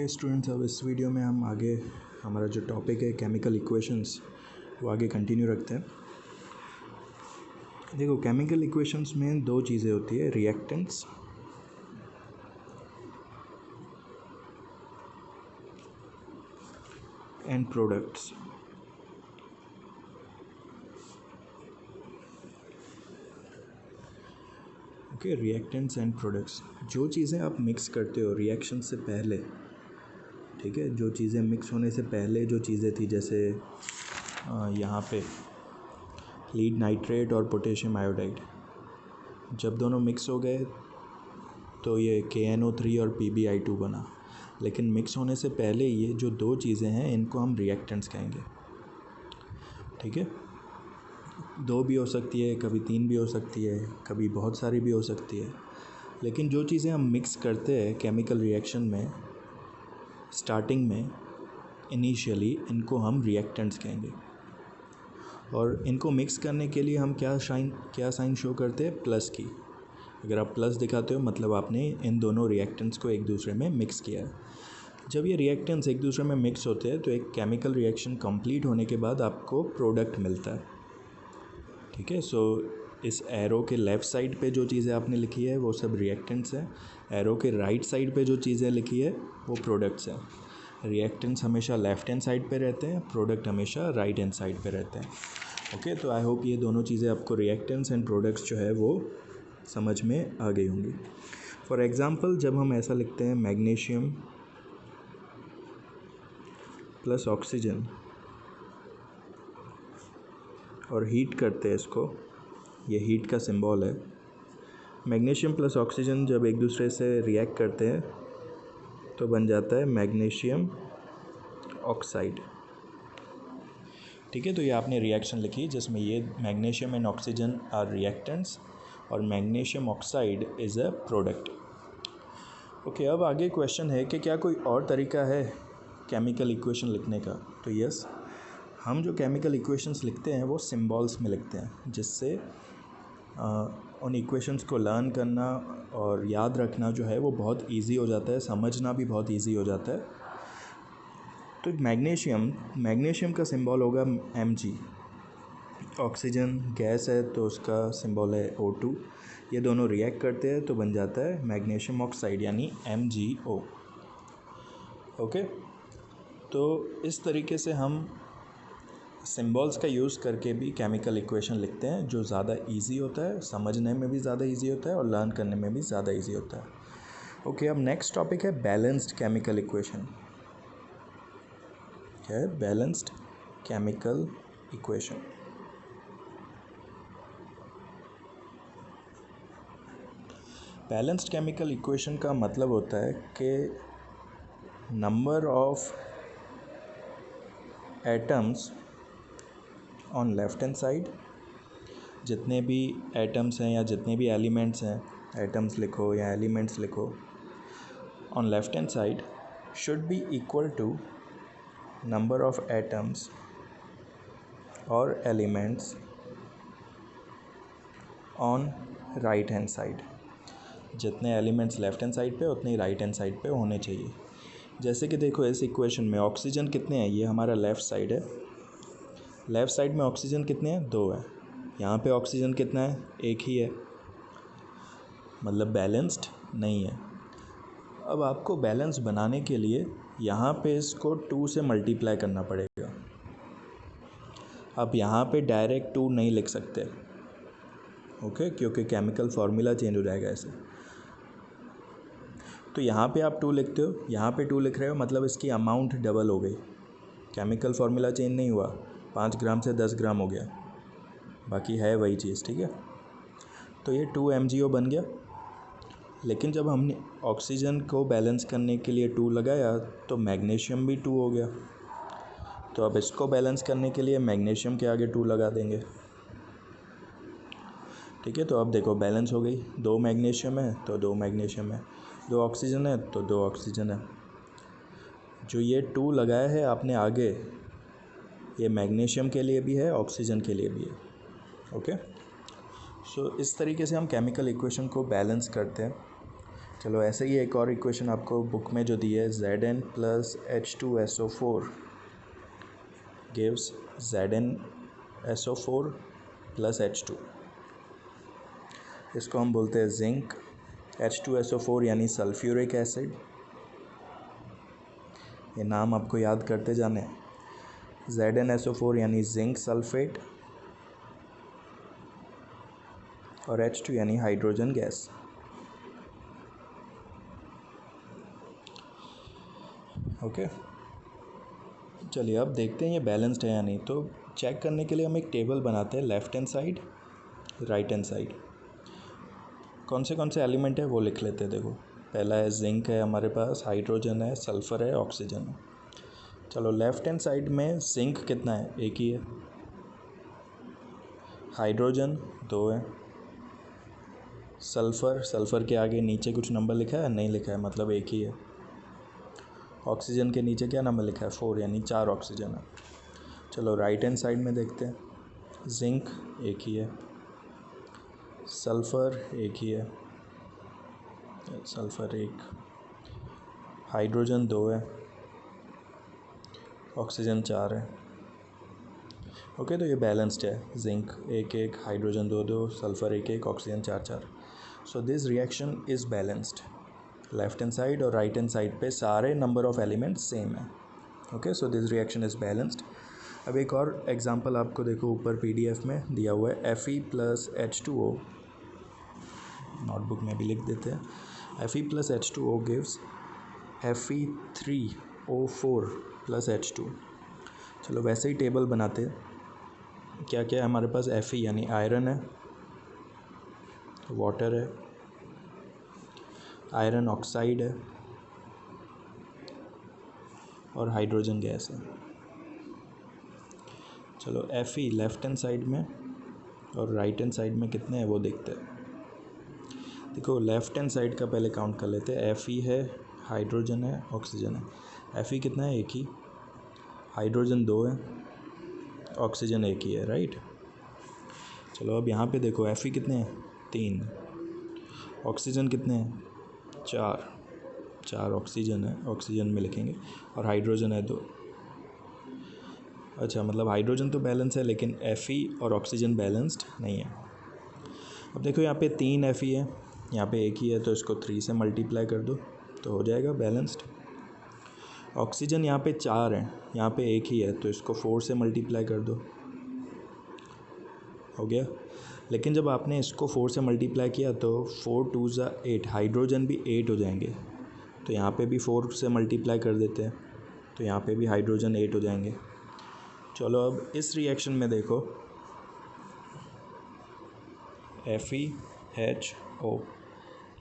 Okay students, अब इस video में हम आगे हमारा जो टॉपिक है केमिकल इक्वेशंस वो आगे कंटिन्यू रखते हैं। देखो, केमिकल इक्वेशंस में दो चीज़ें होती है, reactants and products. Okay, reactants and products, जो चीज़ें आप मिक्स करते हो रिएक्शन से पहले, ठीक है, जो चीज़ें मिक्स होने से पहले जो चीज़ें थी, जैसे यहाँ पे लीड नाइट्रेट और पोटेशियम आयोडाइड, जब दोनों मिक्स हो गए तो ये KNO3 और PbI2 बना। लेकिन मिक्स होने से पहले ये जो दो चीज़ें हैं इनको हम रिएक्टेंट्स कहेंगे, ठीक है। दो भी हो सकती है, कभी तीन भी हो सकती है, कभी बहुत सारी भी हो सकती है। लेकिन जो चीज़ें हम मिक्स करते हैं केमिकल रिएक्शन में स्टार्टिंग में, इनिशियली, इनको हम रिएक्टेंट्स कहेंगे। और इनको मिक्स करने के लिए हम क्या साइन शो करते हैं, प्लस की। अगर आप प्लस दिखाते हो मतलब आपने इन दोनों रिएक्टेंट्स को एक दूसरे में मिक्स किया है। जब ये रिएक्टेंट्स एक दूसरे में मिक्स होते हैं तो एक केमिकल रिएक्शन कंप्लीट होने के बाद आपको प्रोडक्ट मिलता है, ठीक है। सो इस एरो के लेफ़्ट साइड पे जो चीज़ें आपने लिखी है वो सब रिएक्टेंट्स हैं। एरो के राइट साइड पे जो चीज़ें लिखी है वो प्रोडक्ट्स हैं। रिएक्टेंट्स हमेशा लेफ़्ट हैंड साइड पे रहते हैं, प्रोडक्ट हमेशा राइट हैंड साइड पे रहते हैं। ओके, तो आई होप ये दोनों चीज़ें आपको रिएक्टेंट्स एंड प्रोडक्ट्स जो है वो समझ में आ गई होंगी। फॉर एग्ज़ाम्पल, जब हम ऐसा लिखते हैं मैग्नीशियम प्लस ऑक्सीजन और हीट करते हैं इसको, ये हीट का सिंबल है। मैग्नीशियम प्लस ऑक्सीजन जब एक दूसरे से रिएक्ट करते हैं तो बन जाता है मैग्नीशियम ऑक्साइड, ठीक है। तो ये आपने रिएक्शन लिखी जिसमें ये magnesium and oxygen are reactants और magnesium oxide is a product. Okay, अब आगे क्वेश्चन है कि क्या कोई और तरीका है केमिकल इक्वेशन लिखने का। तो यस, हम जो केमिकल इक्वेशंस लिखते हैं वो सिंबल्स में लिखते हैं, जिससे उन इक्वेशंस को लर्न करना और याद रखना जो है वो बहुत इजी हो जाता है, समझना भी बहुत इजी हो जाता है। तो मैग्नीशियम का सिंबल होगा Mg। ऑक्सीजन गैस है तो उसका सिंबल है O2। ये दोनों रिएक्ट करते हैं तो बन जाता है मैग्नीशियम ऑक्साइड यानी MgO। ओके, तो इस तरीके से हम सिंबल्स का यूज़ करके भी केमिकल इक्वेशन लिखते हैं, जो ज़्यादा इजी होता है, समझने में भी ज़्यादा इजी होता है और लर्न करने में भी ज़्यादा इजी होता है। ओके, अब नेक्स्ट टॉपिक है बैलेंस्ड केमिकल इक्वेशन। क्या है balanced chemical equation? Balanced chemical equation का मतलब होता है कि number of atoms on left hand side, जितने भी एटम्स हैं या जितने भी एलिमेंट्स हैं, एटम्स लिखो या एलिमेंट्स लिखो, on left hand side should be equal to number of atoms और elements on right hand side. जितने एलिमेंट्स लेफ्ट हैंड साइड पे उतने ही राइट हैंड साइड पे होने चाहिए। जैसे कि देखो, इस इक्वेशन में ऑक्सीजन कितने हैं, ये हमारा लेफ़्ट साइड है। लेफ़्ट साइड में ऑक्सीजन कितने हैं, 2 है। यहाँ पे ऑक्सीजन कितना है, 1 ही है, मतलब बैलेंस्ड नहीं है। अब आपको बैलेंस बनाने के लिए यहाँ पे इसको 2 से मल्टीप्लाई करना पड़ेगा। आप यहाँ पे डायरेक्ट 2 नहीं लिख सकते, ओके, क्योंकि केमिकल फार्मूला चेंज हो जाएगा ऐसे। तो यहाँ पे आप 2 लिखते हो, यहाँ पे 2 लिख रहे हो, मतलब इसकी अमाउंट डबल हो गई। केमिकल फार्मूला चेंज नहीं हुआ, 5 ग्राम से 10 ग्राम हो गया, बाकी है वही चीज़, ठीक है। तो ये 2 MgO बन गया। लेकिन जब हमने ऑक्सीजन को बैलेंस करने के लिए 2 लगाया तो मैग्नीशियम भी 2 हो गया। तो अब इसको बैलेंस करने के लिए मैग्नीशियम के आगे 2 लगा देंगे, ठीक है। तो अब देखो बैलेंस हो गई, 2 मैग्नीशियम है तो 2 मैग्नीशियम है, 2 ऑक्सीजन है तो 2 ऑक्सीजन है। जो ये 2 लगाया है आपने आगे, ये मैग्नीशियम के लिए भी है, ऑक्सीजन के लिए भी है। ओके, सो इस तरीके से हम केमिकल इक्वेशन को बैलेंस करते हैं। चलो ऐसे ही एक और इक्वेशन आपको बुक में जो दी है, Zn plus H2SO4 gives ZnSO4 plus H2। इसको हम बोलते हैं जिंक। H2SO4 यानी सल्फ्यूरिक एसिड, ये नाम आपको याद करते जाने। ZnSO4 यानी जिंक सल्फेट, और H2 यानी हाइड्रोजन गैस। ओके, चलिए अब देखते हैं ये बैलेंस्ड है या नहीं। तो चेक करने के लिए हम एक टेबल बनाते हैं, left hand side, right hand side. कौन से एलिमेंट है वो लिख लेते हैं। देखो, पहला है जिंक है हमारे पास, हाइड्रोजन है, सल्फ़र है, ऑक्सीजन है। चलो लेफ़्ट हैंड साइड में जिंक कितना है, एक ही है। हाइड्रोजन 2 है। सल्फ़र के आगे नीचे कुछ नंबर लिखा है, नहीं लिखा है, मतलब एक ही है। ऑक्सीजन के नीचे क्या नंबर लिखा है, 4, यानी 4 ऑक्सीजन है। चलो राइट हैंड साइड में देखते हैं, जिंक एक ही है, सल्फ़र एक ही है, सल्फ़र एक, हाइड्रोजन 2 है, ऑक्सीजन 4 है। ओके, तो ये बैलेंस्ड है, zinc 1 hydrogen 2 sulphur 1 oxygen 4 so this reaction is balanced. Left hand side और राइट हैंड साइड पे सारे नंबर ऑफ एलिमेंट्स सेम है। Okay, so this reaction is balanced. अब एक और एग्जांपल आपको देखो ऊपर पीडीएफ में दिया हुआ है, Fe प्लस H2O, नोटबुक में भी लिख देते हैं। Fe plus H2O gives Fe3O4 plus H2। चलो वैसे ही टेबल बनाते हैं। क्या क्या है हमारे पास, Fe यानी आयरन है, वाटर है, आयरन ऑक्साइड है, और हाइड्रोजन गैस है। चलो Fe लेफ्ट हैंड साइड में और राइट हैंड साइड में कितने हैं वो देखते हैं। देखो लेफ्ट हैंड साइड का पहले काउंट कर लेते हैं। Fe है, हाइड्रोजन है, ऑक्सीजन है। Fe कितना है, एक ही। हाइड्रोजन 2 है, ऑक्सीजन एक ही है, राइट। चलो अब यहाँ पे देखो, Fe कितने हैं, 3। ऑक्सीजन कितने हैं, 4 ऑक्सीजन है, ऑक्सीजन में लिखेंगे, और हाइड्रोजन है 2। अच्छा, मतलब हाइड्रोजन तो बैलेंस है लेकिन Fe और ऑक्सीजन बैलेंस्ड नहीं है। अब देखो यहाँ पे 3 Fe है, यहाँ पे एक ही है, तो इसको 3 से मल्टीप्लाई कर दो तो हो जाएगा बैलेंस्ड। ऑक्सीजन यहाँ पे 4 है, यहाँ पे एक ही है, तो इसको 4 से मल्टीप्लाई कर दो, हो गया। लेकिन जब आपने इसको 4 से मल्टीप्लाई किया तो 4 2 8, हाइड्रोजन भी 8 हो जाएंगे, तो यहाँ पे भी 4 से मल्टीप्लाई कर देते हैं, तो यहाँ पे भी हाइड्रोजन 8 हो जाएंगे। चलो अब इस रिएक्शन में देखो, FeHO,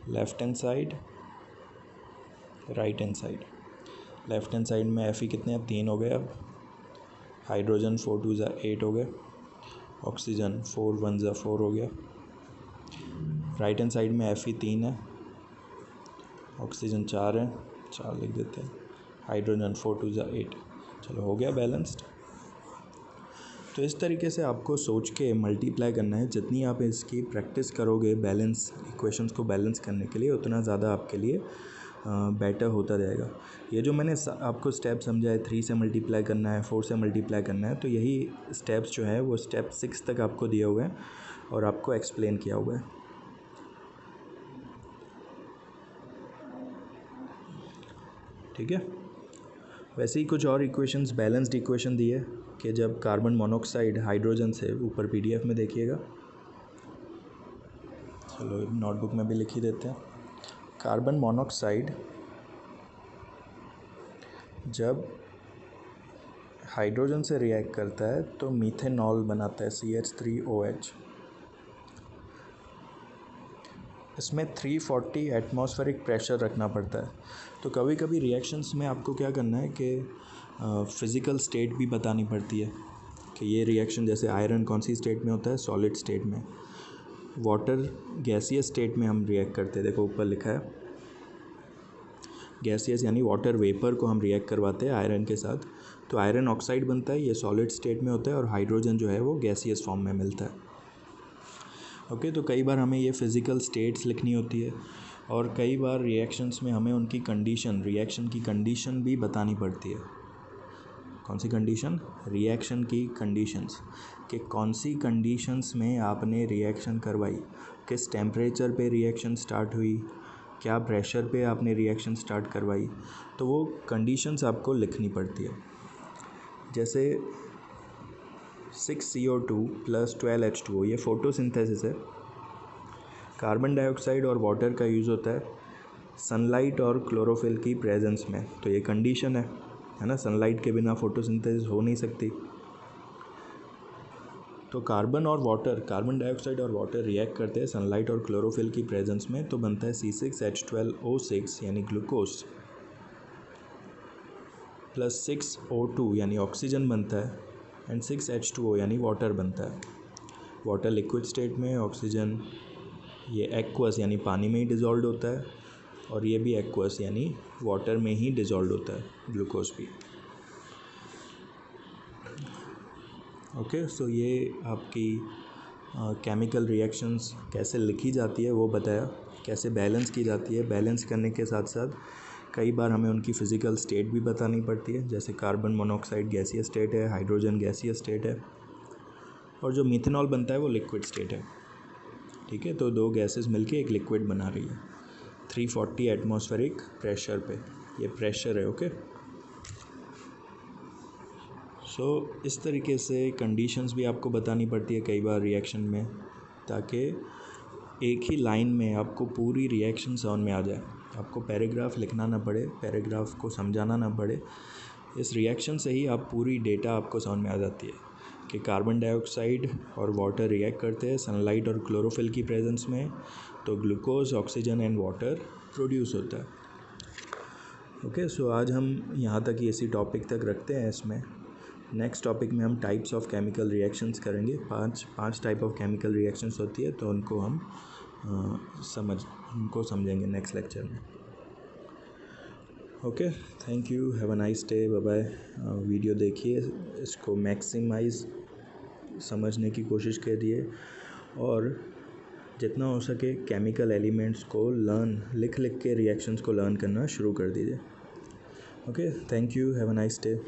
left hand side, right hand side. Left hand side में Fe कितने हैं, 3 हो गए। अब हाइड्रोजन 4 2 8 हो गए, ऑक्सीजन 4 1 4 हो गया। राइट हैंड साइड में Fe 3 है, ऑक्सीजन 4 है, 4 लिख देते हैं, हाइड्रोजन 4 2 8। चलो हो गया बैलेंस्ड। तो इस तरीके से आपको सोच के मल्टीप्लाई करना है। जितनी आप इसकी प्रैक्टिस करोगे बैलेंस इक्वेशंस को बैलेंस करने के लिए, उतना ज़्यादा आपके लिए बेटर होता जाएगा। ये जो मैंने आपको स्टेप समझा है, 3 से मल्टीप्लाई करना है, 4 से मल्टीप्लाई करना है, तो यही स्टेप्स जो है वो स्टेप 6 तक आपको दिए हुए हैं और आपको एक्सप्लेन किया हुआ है। ठीक है, वैसे ही कुछ और इक्वेशंस, बैलेंस्ड इक्वेशन दी है कि जब कार्बन मोनोऑक्साइड हाइड्रोजन से, ऊपर पीडीएफ में देखिएगा, चलो नोटबुक में भी लिख ही देते हैं। कार्बन मोनोऑक्साइड जब हाइड्रोजन से रिएक्ट करता है तो मीथेनॉल बनाता है, CH3OH। इसमें 340 एटमॉस्फेरिक प्रेशर रखना पड़ता है। तो कभी कभी रिएक्शंस में आपको क्या करना है कि फ़िज़िकल स्टेट भी बतानी पड़ती है कि ये रिएक्शन, जैसे आयरन कौन सी स्टेट में होता है, सॉलिड स्टेट में। वाटर गैसियस स्टेट में हम रिएक्ट करते हैं, देखो ऊपर लिखा है गैसियस, यानी वाटर वेपर को हम रिएक्ट करवाते हैं आयरन के साथ, तो आयरन ऑक्साइड बनता है, ये सॉलिड स्टेट में होता है, और हाइड्रोजन जो है वो गैसियस फॉर्म में मिलता है। ओके, तो कई बार हमें ये फ़िज़िकल स्टेट्स लिखनी होती है, और कई बार रिएक्शंस में हमें उनकी कंडीशन, रिएक्शन की कंडीशन भी बतानी पड़ती है। कौन सी कंडीशन? रिएक्शन की कंडीशंस, कि कौन सी कंडीशंस में आपने रिएक्शन करवाई, किस टेम्परेचर पे रिएक्शन स्टार्ट हुई, क्या प्रेशर पे आपने रिएक्शन स्टार्ट करवाई, तो वो कंडीशंस आपको लिखनी पड़ती है। जैसे 6CO2 + 12H2O, ये फोटोसिंथेसिस है। कार्बन डाइऑक्साइड और वाटर का यूज़ होता है सनलाइट और क्लोरोफिल की प्रेजेंस में, तो ये कंडीशन है ना। सनलाइट के बिना फोटोसिंथेसिस हो नहीं सकती। तो कार्बन डाइऑक्साइड और वाटर रिएक्ट करते हैं सनलाइट और क्लोरोफिल की प्रेजेंस में, तो बनता है C6H12O6 यानी ग्लूकोज, प्लस 6O2 यानी ऑक्सीजन बनता है, एंड 6H2O यानी वाटर बनता है। वाटर लिक्विड स्टेट में, ऑक्सीजन ये एक्वस यानी पानी में ही डिज़ोल्व होता है, और ये भी एक्वस यानी वाटर में ही डिज़ोल्व होता है ग्लूकोज भी। ओके, सो ये आपकी केमिकल रिएक्शंस कैसे लिखी जाती है वो बताया, कैसे बैलेंस की जाती है। बैलेंस करने के साथ साथ कई बार हमें उनकी फ़िज़िकल स्टेट भी बतानी पड़ती है, जैसे कार्बन मोनोऑक्साइड गैसीय स्टेट है, हाइड्रोजन गैसीय स्टेट है, और जो मिथेनॉल बनता है वो लिक्विड स्टेट है। ठीक है, तो दो गैसेस मिलके एक लिक्विड बना रही है 340 एटमॉस्फेरिक प्रेशर पे, ये प्रेशर है। ओके, सो इस तरीके से कंडीशंस भी आपको बतानी पड़ती है कई बार रिएक्शन में, ताकि एक ही लाइन में आपको पूरी रिएक्शन समझ में आ जाए, आपको पैराग्राफ लिखना ना पड़े, पैराग्राफ को समझाना ना पड़े। इस रिएक्शन से ही आप पूरी डेटा आपको समझ में आ जाती है कि कार्बन डाइऑक्साइड और वाटर रिएक्ट करते हैं सनलाइट और क्लोरोफिल की प्रेजेंस में, तो glucose, oxygen and water produce होता है। ओके, सो आज हम यहाँ तक ही इसी टॉपिक तक रखते हैं। इसमें नेक्स्ट टॉपिक में हम टाइप्स ऑफ केमिकल रिएक्शंस करेंगे। पांच टाइप ऑफ केमिकल रिएक्शंस होती है, तो उनको हम उनको समझेंगे नेक्स्ट लेक्चर में। Okay, thank you, have a nice day, bye bye. Video देखिए, इसको मैक्सिमाइज़ समझने की कोशिश करिए, और जितना हो सके केमिकल एलिमेंट्स को लिख के रिएक्शंस को लर्न करना शुरू कर दीजिए। Okay, thank you, have a nice day.